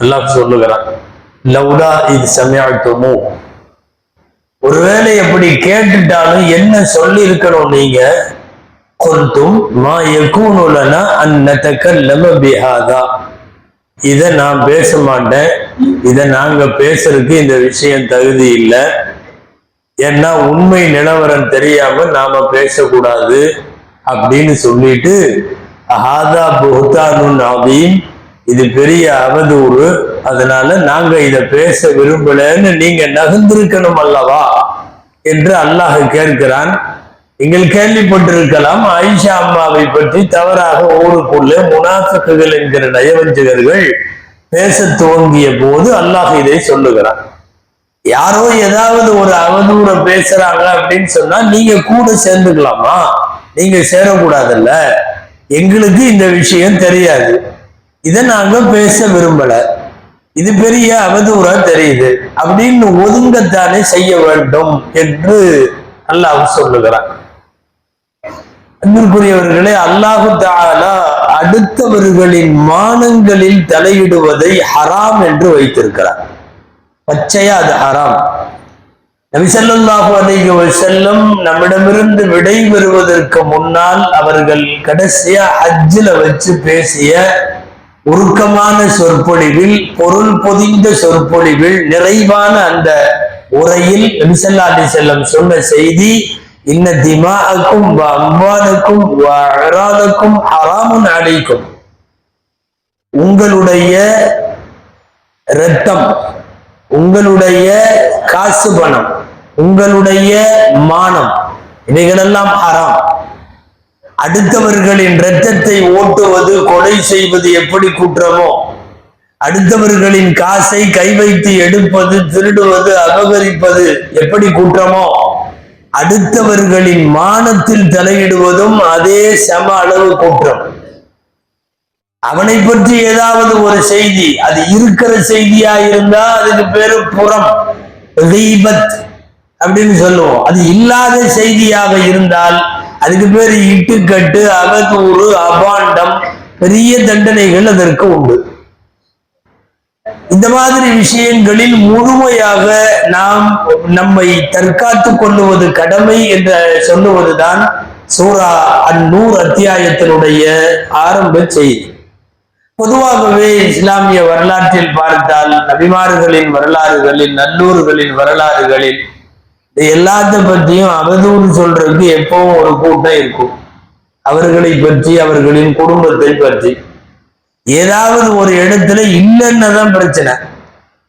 அல்லாஹ் சொல்லுகிறான், லவ்லா இது சமயத்துமோ, ஒருவேளை எப்படி கேட்டுட்டாலும் என்ன சொல்லி இருக்கணும் நீங்க, குன்தும் மா யகூனு லனா அன் நதகல்லம பிஹாதா, இதை நான் பேச மாட்டேன், இதை நாங்க பேசுறதுக்கு இந்த விஷயம் தகுதி இல்லை, ஏன்னா உண்மை நிலவரம் தெரியாம நாம பேசக்கூடாது அப்படின்னு சொல்லிட்டு, ஹாதா புஹ்தானுன் அதீம், இது பெரிய அவதூறு, அதனால நாங்க இதை பேச விரும்பலன்னு நீங்க நகர்ந்திருக்கணும் அல்லவா என்று அல்லாஹ் கேட்கிறான். நீங்கள் கேள்விப்பட்டிருக்கலாம், ஆயிஷா அம்மாவை பற்றி தவறாக ஊருக்குள்ள முனாஃபிக்குகள் என்கிற நயவஞ்சகர்கள் பேச துவங்கிய போது அல்லாஹ் இதை சொல்லுகிறான். யாரோ ஏதாவது ஒரு அவதூற பேசுறாங்க அப்படின்னு சொன்னா நீங்க கூட சேர்ந்துக்கலாமா? நீங்க சேரக்கூடாதுல்ல, எங்களுக்கு இந்த விஷயம் தெரியாது, இதை நாங்க பேச விரும்பல, இது பெரிய அவதூறா தெரியுது அப்படின்னு ஒதுங்கத்தானே செய்ய வேண்டும் என்று அல்லாஹ் சொல்லுகிறான். அன்பிற்குரியவர்களே, அல்லாஹு தஆலா அடுத்தவர்களின் மானங்களில் தலையிடுவதை ஹராம் என்று வைத்திருக்கிறார். பச்சையா அது ஹராம். நபி ஸல்லல்லாஹு அலைஹி வஸல்லம் நம்மிடமிருந்து விடை பெறுவதற்கு முன்னால் அவர்கள் கடைசியா ஹஜ்ஜில வச்சு பேசிய உருக்கமான சொற்பொழிவில், பொருள் பொதிந்த சொற்பொழிவில், நிறைவான அந்த உரையில் நபி ஸல்லல்லாஹு அலைஹி வஸல்லம் சொன்ன செய்தி, இன்ன திமாஅக்கும் வ அம்வாலக்கும் வ அராதக்கும் ஹராமுன் அலைக்கும், உங்களுடைய இரத்தம், உங்களுடைய காசு பணம், உங்களுடைய மானம், இவைகளெல்லாம் ஹராம். அடுத்தவர்களின் இரத்தத்தை ஓட்டுவது, கொலை செய்வது எப்படி குற்றமோ, அடுத்தவர்களின் காசை கை வைத்து எடுப்பது, திருடுவது, அபகரிப்பது எப்படி குற்றமோ, அடுத்தவர்களின் மானத்தில் தலையிடுவதும் அதே சம அளவு குற்றம். அவனை பற்றி ஏதாவது ஒரு செய்தி, அது இருக்கிற செய்தியா இருந்தா அதுக்கு பேரு புறம், கீபத் அப்படின்னு சொல்லுவோம். அது இல்லாத செய்தியாக இருந்தால் அதுக்கு பேரு இட்டுக்கட்டு, அவதூறு, அபாண்டம், பெரிய தண்டனைகள் அதற்கு உண்டு. இந்த மாதிரி விஷயங்களில் முழுமையாக நாம் நம்மை தற்காத்துக் கொள்ளுவது கடமை என்று சொல்லுவதுதான் சூரா அன்-நூர் அத்தியாயத்தினுடைய ஆரம்ப செய்தி. பொதுவாகவே இஸ்லாமிய வரலாற்றில் பார்த்தால், நபிமார்களின் வரலாறுகளில், நல்லூர்களின் வரலாறுகளில் எல்லாத்த பற்றியும் அவதூறு சொல்றதுக்கு எப்பவும் ஒரு கூட்டம் இருக்கும். அவர்களை பற்றி, அவர்களின் குடும்பத்தை பற்றி ஏதாவது ஒரு இடத்துல இல்லைன்னதான் பிரச்சனை.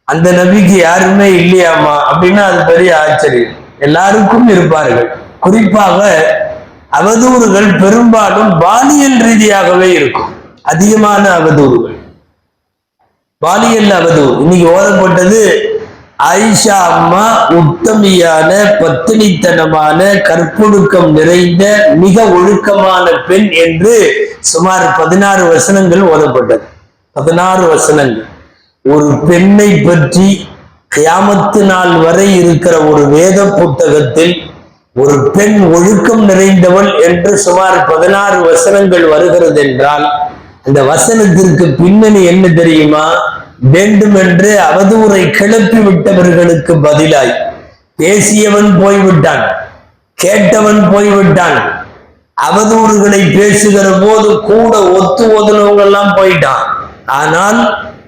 அந்த நபிக்கு யாருமே இல்லையாமா அப்படின்னா அது பெரிய ஆச்சரியம். எல்லாருக்கும் இருப்பார்கள். குறிப்பாக அவதூறுகள் பெரும்பாலும் பாலியல் ரீதியாகவே இருக்கும். அதிகமான அவதூறுகள் பாலியல் அவதூறு. இன்னைக்கு ஓதப்பட்டது, ஆயிஷா அம்மா உத்தமியான, பத்தினித்தனமான, கற்பொழுக்கம் நிறைந்த, மிக ஒழுக்கமான பெண் என்று சுமார் 16 வசனங்கள் ஓதப்பட்டது. 16 வசனங்கள். ஒரு பெண்ணை பற்றி கியாமத்து நாள் வரை இருக்கிற ஒரு வேத புத்தகத்தில் ஒரு பெண் ஒழுக்கம் நிறைந்தவள் என்று சுமார் 16 வசனங்கள் வருகிறது என்றால், அந்த வசனத்திற்கு பின்னணி என்ன தெரியுமா? வேண்டுமென்று அவதூறை கிளப்பி விட்டவர்களுக்கு பதிலாய் பேசியவன் போய்விட்டான், கேட்டவன் போய்விட்டான், அவதூறுகளை பேசுகிற போது கூட ஒத்து ஓதுனவங்க எல்லாம் போயிட்டான். ஆனால்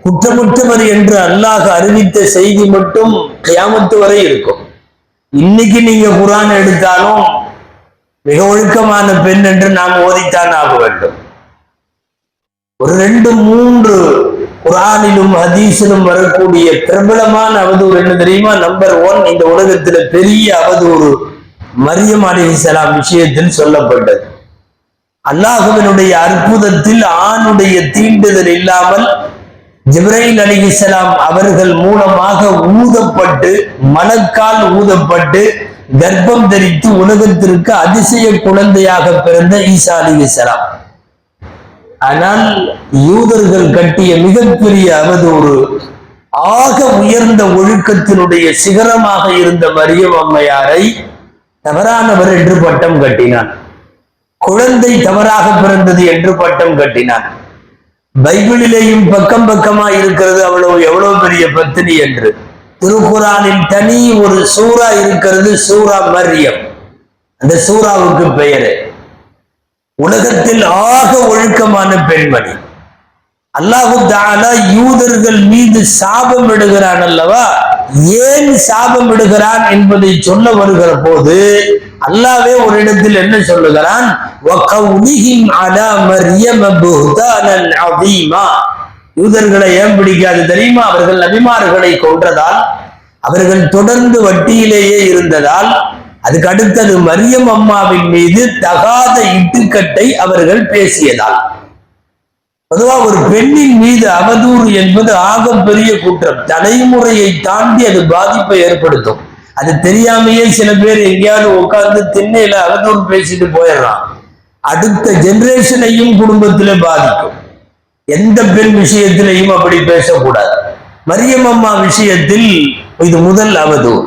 குற்றமுற்றவர் என்று அல்லாஹ் அறிவித்த செய்தி மட்டும் கியாமத்து வரை இருக்கும். இன்னைக்கு நீங்க குர்ஆன் எடுத்தாலும் மிக ஒழுக்கமான பெண் என்று நாம் ஓதித்தான் ஆக வேண்டும். ஒரு 2-3 குர்ஆனிலும் ஹதீஸிலும் வரக்கூடிய பிரபலமான அவதூறு என்ன தெரியுமா? நம்பர் 1, இந்த உலகத்துல பெரிய அவதூறு மரியம் அலைஹிஸ்ஸலாம் விஷயத்தில் சொல்லப்பட்டது. அல்லாஹ்வினுடைய அற்புதத்தில் ஆணுடைய தீண்டுதல் இல்லாமல் ஜிப்ரீல் அலைஹிஸ்ஸலாம் அவர்கள் மூலமாக ஊதப்பட்டு, மலக்கால் ஊதப்பட்டு கர்ப்பம் தரித்து உலகத்திற்கு அதிசய குழந்தையாக பிறந்த ஈசா அலைஹிஸ்ஸலாம். ஆனால் யூதர்கள் கட்டிய மிகப்பெரிய அவதூறு, ஆக உயர்ந்த ஒழுக்கத்தினுடைய சிகரமாக இருந்த மரியம் அம்மையாரை தவறானவர் என்று பட்டம் கட்டினான். குழந்தை தவறாக பிறந்தது என்று பட்டம் கட்டினான். பைபிளிலேயும் பக்கம் பக்கமா இருக்கிறது எவ்வளவு பெரிய பத்தினி என்று. திருக்குரானில் தனி ஒரு சூரா இருக்கிறது, சூரா மரியம். அந்த சூராவுக்கு பெயரு. உலகத்தில் ஆக ஒழுக்கமான பெண்மணி. அல்லாஹு தஆலா யூதர்கள் மீது சாபம் இடுகிறான் அல்லவா? ஏன் சாபம் இடுகிறான் என்பதை சொல்ல வருகிற போது அல்லாஹ்வே ஒரு இடத்தில் என்ன சொல்லுகிறான்? வகௌலிஹிம் அலா மர்யம் புஹ்தானன் அதீமா. யூதர்களை ஏன் பிடிக்காது தெரியுமா? அவர்கள் நபிமார்களை கொன்றதால், அவர்கள் தொடர்ந்து வட்டியிலேயே இருந்ததால், அதுக்கு அடுத்தது மரியம் அம்மாவின் மீது தகாத இட்டுக்கட்டை அவர்கள் பேசியதால். பொதுவா ஒரு பெண்ணின் மீது அவதூறு என்பது ஆக பெரிய குற்றம். தலைமுறையை தாண்டி அது பாதிப்பை ஏற்படுத்தும். அது தெரியாமையே சில பேர் எங்கேயாவது உட்கார்ந்து திண்ணையில அவதூறு பேசிட்டு போயிடுறான். அடுத்த ஜெனரேஷனையும் குடும்பத்திலே பாதிக்கும். எந்த பெண் விஷயத்திலையும் அப்படி பேசக்கூடாது. மரியம் அம்மா விஷயத்தில் இது முதல் அவதூறு.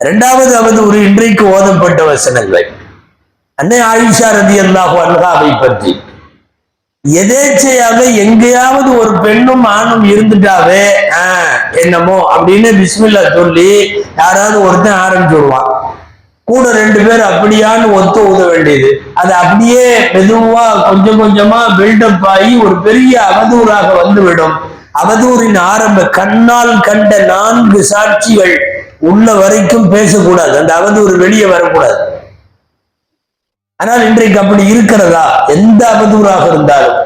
இரண்டாவது அவதூறு இன்றைக்கு ஓதப்பட்ட வசனங்கள். அன்னை ஆயிஷா ரலியல்லாஹு அன்ஹாவை பற்றி எதேச்சையாக எங்கேயாவது ஒரு பெண்ணும் ஆணும் இருந்துட்டாவே என்னமோ அப்படின்னு பிஸ்மில்லா சொல்லி யாராவது ஒருத்தன் ஆரம்பிச்சு விடுவான். கூட ரெண்டு பேர் அப்படியான்னு ஒத்து ஊத வேண்டியது. அது அப்படியே மெதுவா கொஞ்சம் கொஞ்சமா பில்டப் ஆகி ஒரு பெரிய அவதூறாக வந்துவிடும். அவதூறின் ஆரம்ப கண்ணால் கண்ட 4 சாட்சிகள் உள்ள வரைக்கும் பேசக்கூடாது. அந்த அவதூறு வெளியே வரக்கூடாது. ஆனால் இன்றைக்கு அப்படி இருக்கிறதா? எந்த அவதூறாக இருந்தாலும்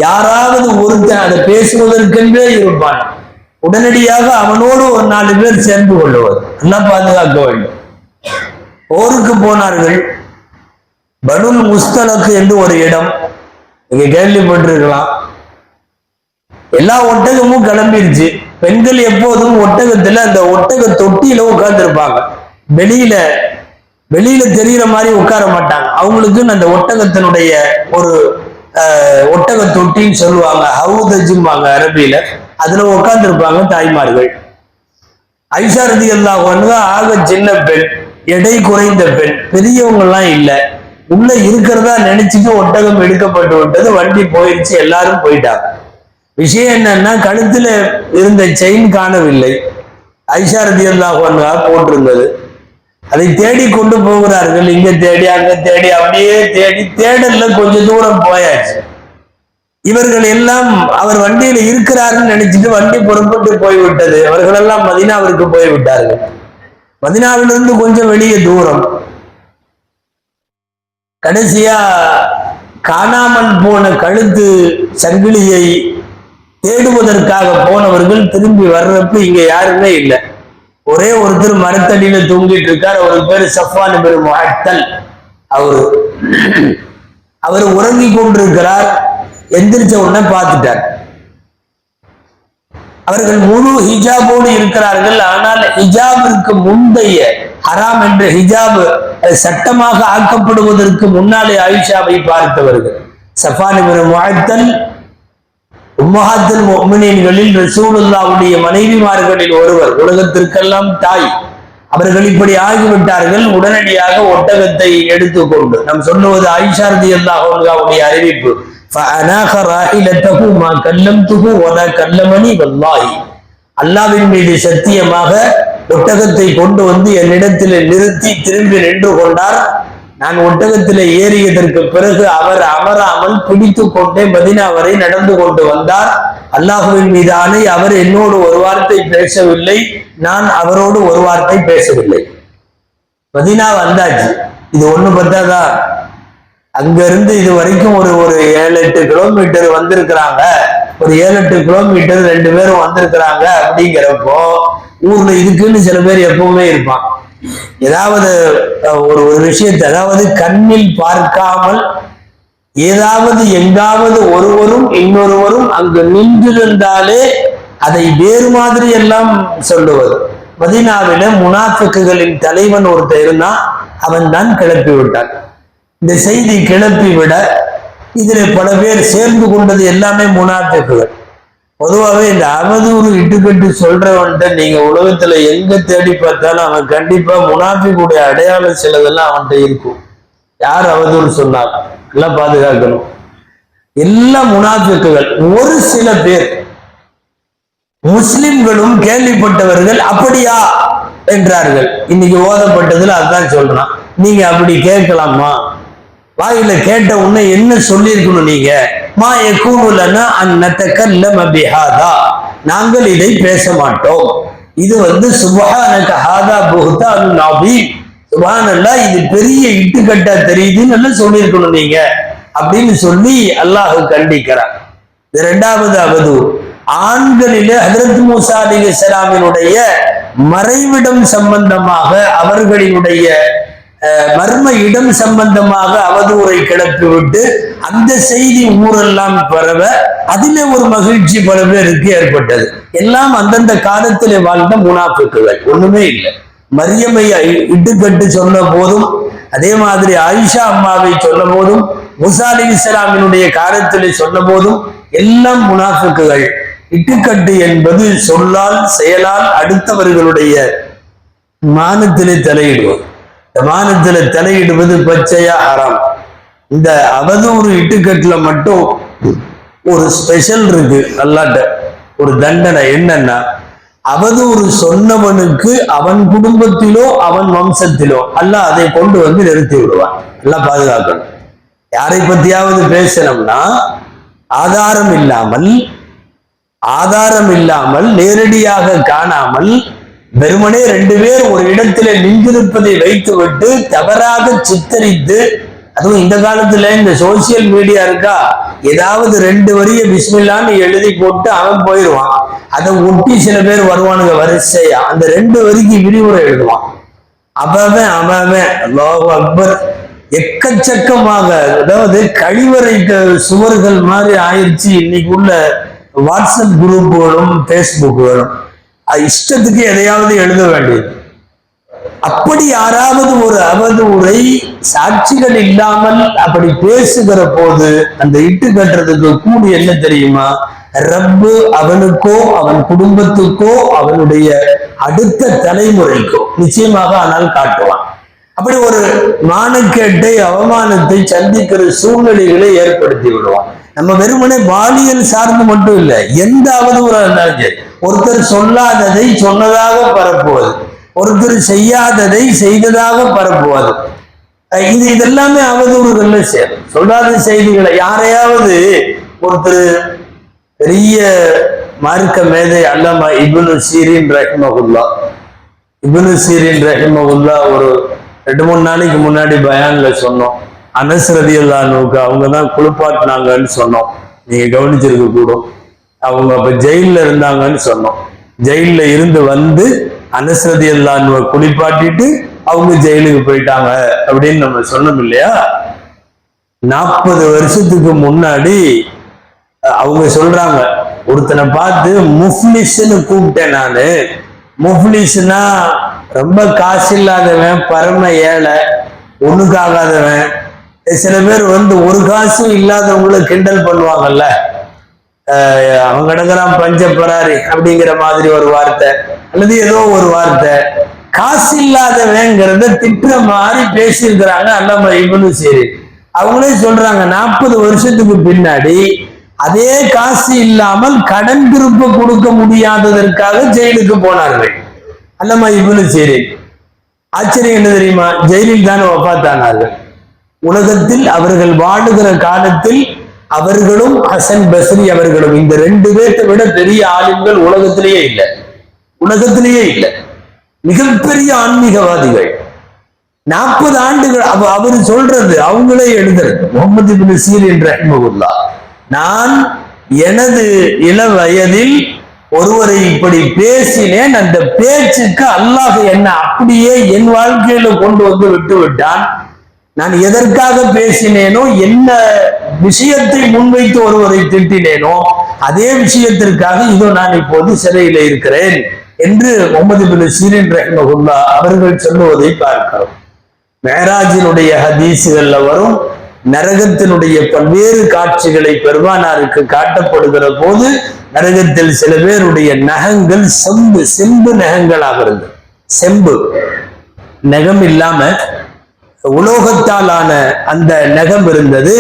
யாராவது ஒருத்தன் அதை பேசுவதற்கென்றே இருப்பான். உடனடியாக அவனோடு ஒரு 4 பேர் சேர்ந்து கொள்ளுவது. என்ன பாதுகாக்க வேண்டும். போருக்கு போனார்கள். பனுல் முஸ்தலக் என்று ஒரு இடம், நீங்க கேள்விப்பட்டிருக்கலாம். எல்லா ஒட்டகமும் கிளம்பிருச்சு. பெண்கள் எப்போதும் ஒட்டகத்துல அந்த ஒட்டக தொட்டியில உட்கார்ந்து இருப்பாங்க. வெளியில தெரிகிற மாதிரி உட்கார மாட்டாங்க. அவங்களுக்கு அந்த ஒட்டகத்தினுடைய ஒரு ஒட்டக தொட்டின்னு சொல்லுவாங்க, ஹவுதஜும்பாங்க அரபியில. அதுல உட்கார்ந்து இருப்பாங்க தாய்மார்கள். ஆயிஷா ரலியல்லாஹு அன்ஹா ஆக சின்ன பெண், எடை குறைந்த பெண், பெரியவங்க எல்லாம் இல்லை. உள்ள இருக்கிறதா நினைச்சிட்டு ஒட்டகம் எடுக்கப்பட்டு விட்டது. வண்டி போயிடுச்சு, எல்லாரும் போயிட்டாங்க. விஷயம் என்னன்னா, கழுத்துல இருந்த செயின் காணவில்லை. ஆயிஷா ரலியல்லாஹு அன்ஹா போட்டிருந்தது. அதை தேடி கொண்டு போகிறார்கள். இங்க தேடி அங்க தேடி அப்படியே தேடி தேடல்ல கொஞ்சம் தூரம் போயாச்சு. இவர்கள் எல்லாம் அவர் வண்டியில இருக்கிறாருன்னு நினைச்சிட்டு வண்டி புறப்பட்டு போய்விட்டது. அவர்கள் எல்லாம் மதீனாவிற்கு போய்விட்டார்கள். மதீனாவிலிருந்து கொஞ்சம் வெளியே தூரம். கடைசியா காணாமல் போன கழுத்து சங்கிலியை தேடுவதற்காக போனவர்கள் திரும்பி வர்றப்ப இங்க யாருமே இல்லை. ஒரே ஒருத்தர் மரத்தடியில தூங்கிட்டு இருக்கார். அவருக்கு பேரு சஃப்வான் இப்னு முஅத்தல். அவர் உறங்கி கொண்டிருக்கிறார். எந்திரிச்ச உடனே பார்த்துட்டார். அவர்கள் முழு ஹிஜாபோடு இருக்கிறார்கள். ஆனால் ஹிஜாபிற்கு முந்தைய ஹராம் என்ற ஹிஜாப் சட்டமாக ஆக்கப்படுவதற்கு முன்னாலே ஆயிஷாவை பார்த்தவர்கள். சஃப்வான் இப்னு முஅத்தல் உம்மஹாத்துல் முஃமினீன்களில் ரசூலுல்லாஹ்வுடைய மனைவிமார்களில் ஒருவர், உலகத்திற்கெல்லாம் தாய். அவர்கள் இப்படி ஆகிவிட்டார்கள். உடனடியாக ஒட்டகத்தை எடுத்துக்கொண்டு, நாம் சொல்லுவது ஆயிஷா ரலியல்லாஹு அன்ஹாவுடைய அறிவிப்பு, ஃபஅனாக ராஹிலத்தஹு மா கல்லம்துஹு வலா கல்லமனி வல்லாஹி. அல்லாஹ்வின் மீது சத்தியமாக ஒட்டகத்தை கொண்டு வந்து என்னிடத்தில் நிறுத்தி திரும்பி நின்று கொண்டார். நான் ஒட்டகத்தில் ஏறியதற்கு பிறகு அவர் அமராமல் பிடித்து கொண்டே மதீனா வரை நடந்து கொண்டு வந்தார். அல்லாஹுவின் மீது ஆணை, அவர் என்னோடு ஒரு வார்த்தை பேசவில்லை, நான் அவரோடு ஒரு வார்த்தை பேசவில்லை. மதீனா வந்தாச்சு. இது ஒண்ணு பத்தாதா? அங்க இருந்து இது வரைக்கும் ஒரு 7-8 கிலோமீட்டர் வந்திருக்கிறாங்க. ஒரு 7-8 கிலோமீட்டர் 2 பேரும் வந்திருக்கிறாங்க. அப்படிங்கிறப்போ ஊர்ல இதுக்குன்னு சில பேர் எப்பவுமே இருப்பான். ஏதாவது ஒரு விஷயத்தை, அதாவது கண்ணில் பார்க்காமல் ஏதாவது எங்காவது ஒருவரும் இன்னொருவரும் அங்கு நின்றிருந்தாலே அதை வேறு மாதிரி எல்லாம் சொல்லுவது. மதீனாவில முனாஃபிக்குகளின் தலைவன் ஒருத்தர் இருந்தான். அவன் தான் கிளப்பி விட்டான். இந்த செய்தி கிளப்பி விட இதுல பல பேர் சேர்ந்து கொண்டது எல்லாமே முனாஃபிக்குகள். பொதுவாகவே இந்த அவதூறு இட்டுக்கட்டு சொல்றவன்ட்ட நீங்க உலகத்துல எங்க தேடி பார்த்தாலும் அவன் கண்டிப்பா முனாஃபிக்குடைய அடையாளம் சிலதெல்லாம் அவன்கிட்ட இருக்கும். யார் அவதூறு சொன்னாலும் எல்லாம் பாதுகாக்கணும். எல்லா முனாஃபிக்குகள். ஒரு சில பேர் முஸ்லிம்களும் கேள்விப்பட்டவர்கள் அப்படியா என்றார்கள். இன்னைக்கு ஓதப்பட்டதுல அதான் சொல்றான். நீங்க அப்படி கேட்கலாமா? வாயில கேட்ட உடனே என்ன சொல்லி இருக்கணும்? நீங்க மா யகூனு லனா அன் நதகல்லம பிஹாதா, நாங்கள் இதை பேச மாட்டோம். இது சுப்ஹானக ஹாதா புஹ்தானுன் அதீம், சுப்ஹானல்லாஹ், இது பெரிய இட்டுக்கட்டா தெரியுதுன்னு சொல்லி இருக்கணும் நீங்க அப்படின்னு சொல்லி அல்லாஹ் கண்டிக்கிறார். இரண்டாவது அவதூறு. ஆண்களிலே ஹஜ்ரத் மூசா அலைஹிஸ்ஸலாமினுடைய மறைவிடம் சம்பந்தமாக, அவர்களினுடைய மர்ம இடம் சம்பந்தமாக அவதூறை கிளப்பிவிட்டு அந்த செய்தி ஊரெல்லாம் பரவ அதிலே ஒரு மகிழ்ச்சி பல பேருக்கு ஏற்பட்டது. எல்லாம் அந்தந்த காலத்திலே வாழ்ந்த முனாஃபிக்குகள், ஒண்ணுமே இல்லை. மரியமை இட்டுக்கட்டு சொன்ன போதும், அதே மாதிரி ஆயிஷா அம்மாவை சொன்ன போதும், மூசா அலைஹிஸ்ஸலாமினுடைய காலத்திலே சொன்ன போதும் எல்லாம் முனாஃபிக்குகள். இட்டுக்கட்டு என்பது சொல்லால் செயலால் அடுத்தவர்களுடைய மானத்திலே தலையிடுவது. மானத்துல தலையிடுவது பச்சையா ஹராம். இந்த அவதூறு இட்டுக்கட்டுல மட்டும் ஒரு ஸ்பெஷல் இருக்கு. அல்லாட்ட ஒரு தண்டனை என்னன்னா, அவதூறு சொன்னவனுக்கு அவன் குடும்பத்திலோ அவன் வம்சத்திலோ அல்லாஹ் அதை கொண்டு நிறுத்தி விடுவான். எல்லாம் பாதுகாக்கணும். யாரை பத்தியாவது பேசணும்னா ஆதாரம் இல்லாமல் நேரடியாக காணாமல் வெறுமனே ரெண்டு பேர் ஒரு இடத்துல நின்றிருப்பதை வைத்துவிட்டு தவறாக சித்தரித்து, அதுவும் இந்த காலத்துல இந்த சோசியல் மீடியா இருக்கா, ஏதாவது ரெண்டு வரிய பிஸ்மில்லான்னு எழுதி போட்டு அவன் போயிடுவான். அதை ஒட்டி சில பேர் வருவானுங்க வரிசையா, அந்த ரெண்டு வரிக்கு விரிவுரை எழுதுவான். அவன் அல்லாஹு அக்பர், எக்கச்சக்கமாக, அதாவது கழிவறை சுவர்கள் மாதிரி ஆயிடுச்சு இன்னைக்கு உள்ள வாட்ஸ்அப் குரூப்புகளும் பேஸ்புக்குகளும். இஷ்டத்துக்கு எதையாவது எழுத வேண்டியது. அப்படி யாராவது ஒரு அவதூறை சாட்சிகள் இல்லாமல் அப்படி பேசுகிற போது அந்த இட்டு கட்டுறதுக்கு கூடி என்ன தெரியுமா? ரப்பு அவனுக்கோ அவன் குடும்பத்துக்கோ அவனுடைய அடுத்த தலைமுறைக்கோ நிச்சயமாக ஆனால் காட்டுவான். அப்படி ஒரு மானக்கேட்டை அவமானத்தை சந்திக்கிற சூழ்நிலைகளை ஏற்படுத்தி விடுவான். நம்ம வெறுமனே பாலியல் சார்ந்து மட்டும் இல்லை, எந்த அவதூறா இருந்தாலும் சரி, ஒருத்தர் சொல்லாததை சொன்னதாக பரப்புவது, ஒருத்தர் செய்யாததை செய்ததாக பரப்புவது, இதெல்லாமே அவதூறுகள்ல சேரும். சொல்லாத செய்திகளை யாரையாவது ஒருத்தர் பெரிய மார்க்க மேதை அல்லாமா இப்னு சீரின் ரஹிமஹுல்லா ஒரு 2-3 நாளைக்கு முன்னாடி பயான்ல சொன்னோம். அனஸ் ரலியல்லாஹு அன்ஹுக்கு அவங்கதான் குளிப்பாட்டினாங்கன்னு சொன்னோம். நீங்க கவனிச்சிருக்க கூடும். அவங்க அப்ப ஜெயில இருந்தாங்கன்னு சொன்னோம். ஜெயில இருந்து அனஸ் ரலியல்லாஹு அன்ஹுவை குளிப்பாட்டிட்டு அவங்க ஜெயிலுக்கு போயிட்டாங்க அப்படின்னு நம்ம சொன்னோம் இல்லையா? 40 வருஷத்துக்கு முன்னாடி அவங்க சொல்றாங்க, ஒருத்தனை பார்த்து முஃப்லிஸ்ன்னு கூப்பிட்டேன் நானு. முஃப்லிஸ்னா ரொம்ப காசு இல்லாதவன், பரம ஏழை, ஒண்ணுக்காகாதவன். சில பேர் ஒரு காசும் இல்லாதவங்களை கிண்டல் பண்ணுவாங்கல்ல, அவன் கிடக்குறான் பஞ்சப்பராரி அப்படிங்கிற மாதிரி ஒரு வார்த்தை, அல்லது ஏதோ ஒரு வார்த்தை. காசு இல்லாதவங்கிறத திட்டுற மாதிரி பேசியிருக்கிறாங்க அல்லாமா இப்னு சீரின். அவங்களே சொல்றாங்க, 40 வருஷத்துக்கு பின்னாடி அதே காசு இல்லாமல் கடன் திருப்ப கொடுக்க முடியாததற்காக ஜெயிலுக்கு போனார்கள் அல்லாமா இப்னு சீரின். ஆச்சரியம் என்ன தெரியுமா? ஜெயிலில் தான் வஃபாத்தானார்கள். உலகத்தில் அவர்கள் வாழுகிற காலத்தில் அவர்களும் ஹசன் பஸ்ரி அவர்களும் இந்த 2 பேர்த்தை விட பெரிய ஆளுங்கள் உலகத்திலேயே இல்லை. மிகப்பெரிய ஆன்மீகவாதிகள். 40 ஆண்டுகள். அவர் சொல்றது, அவங்களே எழுதுறது, முகமது இப்னு சீரின் ரஹிமஹுல்லாஹ், நான் எனது இள வயதில் ஒருவரை இப்படி பேசினேன், அந்த பேச்சுக்கு அல்லாஹ் என்ன அப்படியே என் வாழ்க்கையில கொண்டு விட்டு விட்டான். நான் எதற்காக பேசினேனோ, என்ன விஷயத்தை முன்வைத்து ஒருவரை திட்டினேனோ, அதே விஷயத்திற்காக இதோ நான் இப்போது சிறையில இருக்கிறேன் என்று முகமது இப்னு சீரின் ரஹிமஹுல்லாஹ் அவர்கள் சொல்லுவதை பார்க்கிறோம். மேராஜினுடைய ஹதீசுகள்ல வரும் நரகத்தினுடைய பல்வேறு காட்சிகளை பெருமானாருக்கு காட்டப்படுகிற போது நரகத்தில் சில பேருடைய நகங்கள் செம்பு நகங்களாக இருந்தது. செம்பு நகம் இல்லாம உலோகத்தால் ஆன அந்த நகம் இருந்தது.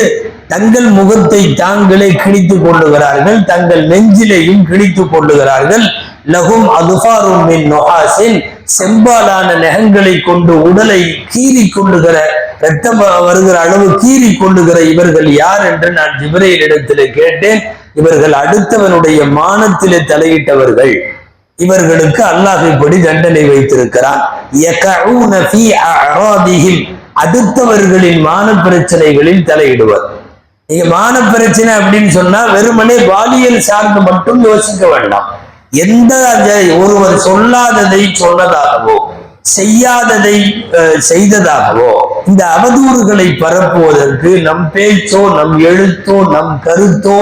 தங்கள் முகத்தை தாங்களே கிழித்துக் கொள்ளுகிறார்கள், தங்கள் நெஞ்சிலையும் கிழித்துக் கொள்ளுகிறார்கள். லகும் அதுஃபாரும் மின் நுஹாஸின், செம்பாலான நகங்களை கொண்டு உடலை கீறி கொள்ளுகிற, ரத்தம் வருகிற அளவு கீறி கொள்ளுகிற இவர்கள் யார் என்று நான் ஜிப்ரீல் இடத்திலே கேட்டேன். இவர்கள் அடுத்தவனுடைய மானத்திலே தலையிட்டவர்கள். இவர்களுக்கு அல்லாஹ் இப்படி தண்டனை வைத்திருக்கிறான். அடுத்தவர்களின் மான பிரச்சனைகளில் தலையிடுவர். நீங்க மான பிரச்சனை அப்படின்னு சொன்னா வெறுமனே பாலியல் சார்ந்து மட்டும் யோசிக்க வேண்டாம். எந்த ஒருவர் சொல்லாததை சொன்னதாகவோ செய்யாததை செய்ததாகவோ இந்த அவதூறுகளை பரப்புவதற்கு நம் பேச்சோ நம் எழுத்தோ நம் கருத்தோ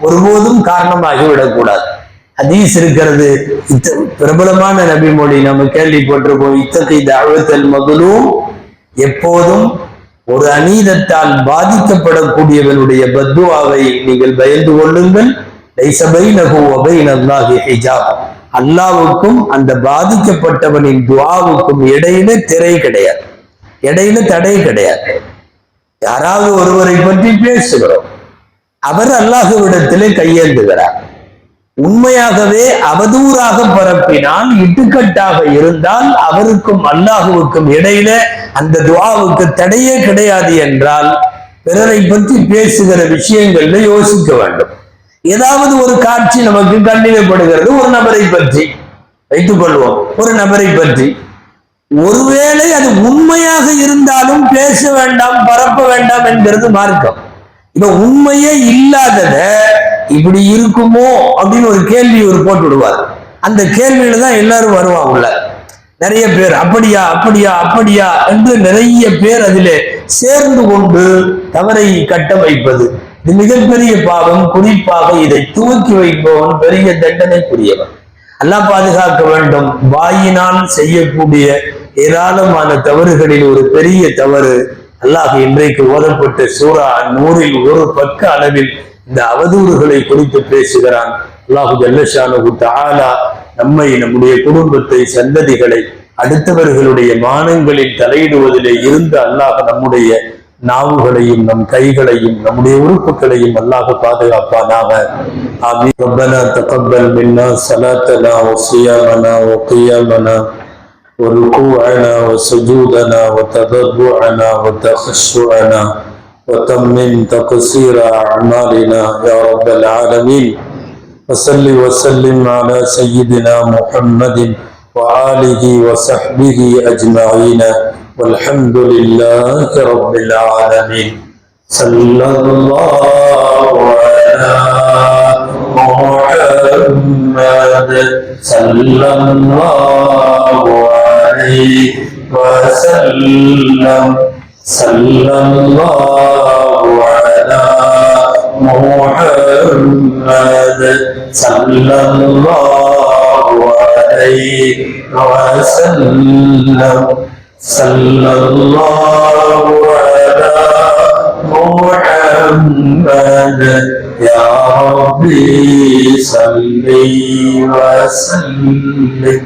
ஒருபோதும் காரணமாகிவிடக்கூடாது. ஹதீஸ் இருக்கிறது, பிரபலமான நபி மொழி நம்ம கேள்விப்பட்டிருக்கோம். இத்தகை தஅவத்தல் மதுலூம், எப்போதும் ஒரு அநீதத்தால் பாதிக்கப்படக்கூடியவனுடைய பத்துஆவை நீங்கள் பயந்து கொள்ளுங்கள். லைஸ பைனஹு வ பைனல்லாஹி ஹிஜாப், அல்லாஹ்வுக்கும் அந்த பாதிக்கப்பட்டவனின் துஆவுக்கும் இடையில திரை கிடையாது, இடையில தடை கிடையாது. யாராவது ஒருவரை பற்றி பேசுகிறோம், அவர் அல்லாஹ்விடத்திலே கையேந்துகிறார். உண்மையாகவே அவதூறாக பரப்பினால், இட்டுக்கட்டாக இருந்தால் அவருக்கும் அல்லாஹுவுக்கும் இடையில அந்த துஆவுக்கு தடையே கிடையாது என்றால் பிறரை பற்றி பேசுகிற விஷயங்கள்ல யோசிக்க வேண்டும். ஏதாவது ஒரு காட்சி நமக்கு கண்டிக்கப்படுகிறது, ஒரு நபரை பற்றி வைத்துக் கொள்வோம், ஒரு நபரை பற்றி, ஒருவேளை அது உண்மையாக இருந்தாலும் பேச வேண்டாம், பரப்ப வேண்டாம் என்கிறது மார்க்கம். இப்ப உண்மையே இல்லாதத இப்படி இருக்குமோ அப்படின்னு ஒரு கேள்வி ஒரு போட்டு விடுவார். அந்த கேள்வியில தான் எல்லாரும் வருவாங்க. நிறைய பேர் அப்படியா அப்படியா அப்படியா என்று நிறைய பேர் அதிலே சேர்ந்து கொண்டு தவறை கட்டமைப்பது இது மிகப்பெரிய பாவம். குறிப்பாக இதை துவக்கி வைப்பவன் பெரிய தண்டனைக்குரியவன். அல்லாஹ் பாதுகாக்க வேண்டும். வாயினால் செய்யக்கூடிய ஏராளமான தவறுகளில் ஒரு பெரிய தவறு, அல்லாஹ் இன்றைக்கு ஓதப்பட்ட சூரா நூறில் ஒரு பக்க அளவில் இந்த அவதூறுகளை குறித்து பேசுகிறான். அல்லாஹு ஜல்லஷானஹு தஆலா நம்மை, நம்முடைய குடும்பத்தை, சந்ததிகளை அடுத்தவர்களுடைய மானங்களில் தலையிடுவதிலே இருந்து அல்லாஹ் நம்முடைய நாவுகளையும் நம் கைகளையும் நம்முடைய உறுப்புகளையும் அல்லாஹ் பாதுகாப்பானாக. ஆமீன். ரப்பனா தகப்பல் மின்னா ஸலாத்தனா வ ஸியாமனா வ கியாமனா வ ருகூஅனா வ சுஜூதனா வ ததர்ருஅனா வ தخشعنا وتمم تقصير أعمالنا يا رب العالمين. وصل وسلم على سيدنا محمد وآله وصحبه أجمعين والحمد لله رب العالمين. صلى الله على محمد صلى الله عليه وسلم. صلى الله على محمد صلى الله عليه وسلم. صلى الله على محمد يا ربي صل وسلم.